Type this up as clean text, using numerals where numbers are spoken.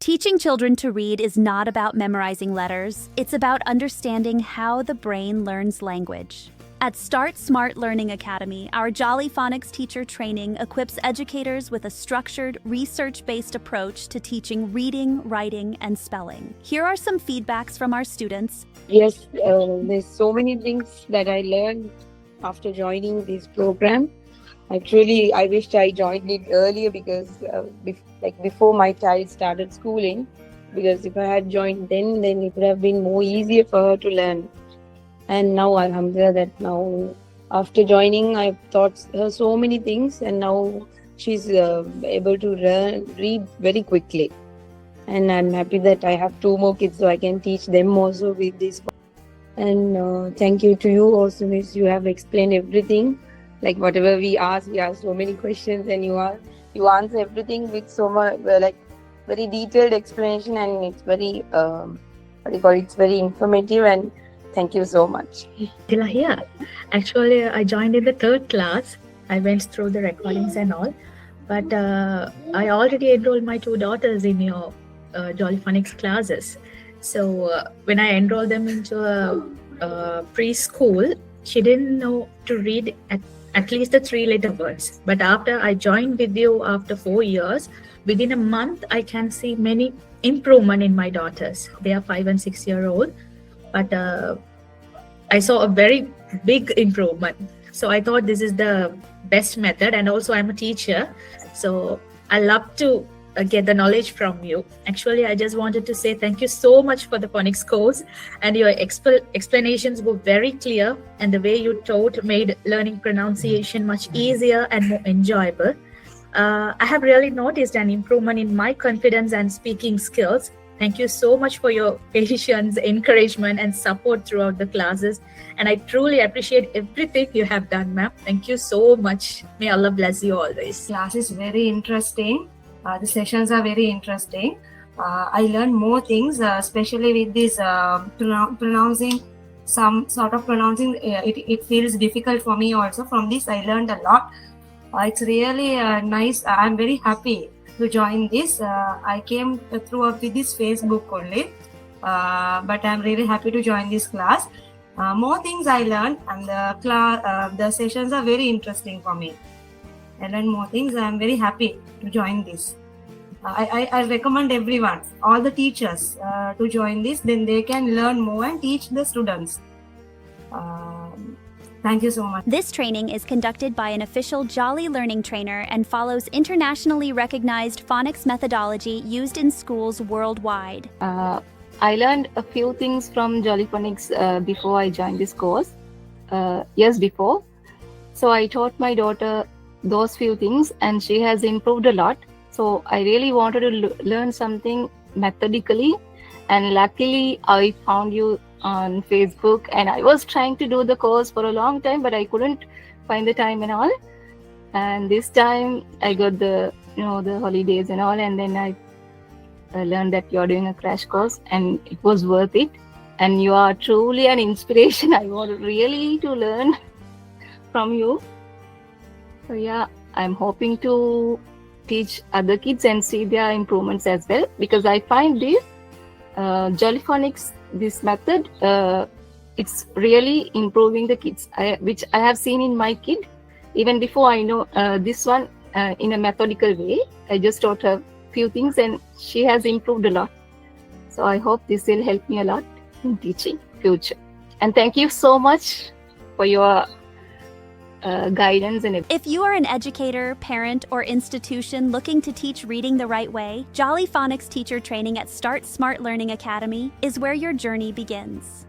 Teaching children to read is not about memorizing letters, it's about understanding how the brain learns language. At Start Smart Learning Academy, our Jolly Phonics teacher training equips educators with a structured, research-based approach to teaching reading, writing, and spelling. Here are some feedbacks from our students. Yes, there's so many things that I learned after joining this program. I wished I joined it earlier because, before my child started schooling, because if I had joined then it would have been more easier for her to learn. And now alhamdulillah that now after joining, I've taught her so many things, and now she's able to read very quickly. And I'm happy that I have 2 more kids, so I can teach them also with this. And thank you to you also, Miss. You have explained everything. Like whatever we ask so many questions, and you answer everything with so much very detailed explanation, and it's very it's very informative. And thank you so much. Dila here. Actually, I joined in the 3rd class. I went through the recordings and all, but I already enrolled my 2 daughters in your Jolly Phonics classes. So when I enrolled them into a preschool, she didn't know to read at least the 3-letter words. But after I joined with you after 4 years, within a month, I can see many improvement in my daughters. They are 5 and 6-year-old, but I saw a very big improvement. So I thought this is the best method, and also I'm a teacher, so I love to get the knowledge from you. Actually, I just wanted to say thank you so much for the phonics course, and your explanations were very clear, and the way you taught made learning pronunciation much easier and more enjoyable. I have really noticed an improvement in my confidence and speaking skills. Thank you so much for your patience, encouragement, and support throughout the classes. And I truly appreciate everything you have done, ma'am. Thank you so much. May Allah bless you always. Class is very interesting. The sessions are very interesting. I learned more things, especially with this pronouncing, some sort of pronouncing. It feels difficult for me also. From this, I learned a lot. It's really nice. I'm very happy to join this. I came through with this Facebook only, but I'm really happy to join this class. More things I learned, and the sessions are very interesting for me. I learned more things. I'm very happy to join this. I recommend everyone, all the teachers, to join this. Then they can learn more and teach the students. Thank you so much. This training is conducted by an official Jolly Learning trainer and follows internationally recognized phonics methodology used in schools worldwide. I learned a few things from Jolly Phonics before I joined this course, years before. So I taught my daughter those few things, and she has improved a lot. So I really wanted to learn something methodically, and luckily I found you on Facebook, and I was trying to do the course for a long time, but I couldn't find the time and all. And this time I got the holidays and all, and then I learned that you're doing a crash course, and it was worth it. And you are truly an inspiration. I want really to learn from you. So yeah, I'm hoping to teach other kids and see their improvements as well, because I find this Jolly Phonics, this method, it's really improving the kids, which I have seen in my kid. Even before I know this one in a methodical way, I just taught her few things, and she has improved a lot. So I hope this will help me a lot in teaching future. And thank you so much for your guidance and everything. If you are an educator, parent, or institution looking to teach reading the right way, Jolly Phonics teacher training at Start Smart Learning Academy is where your journey begins.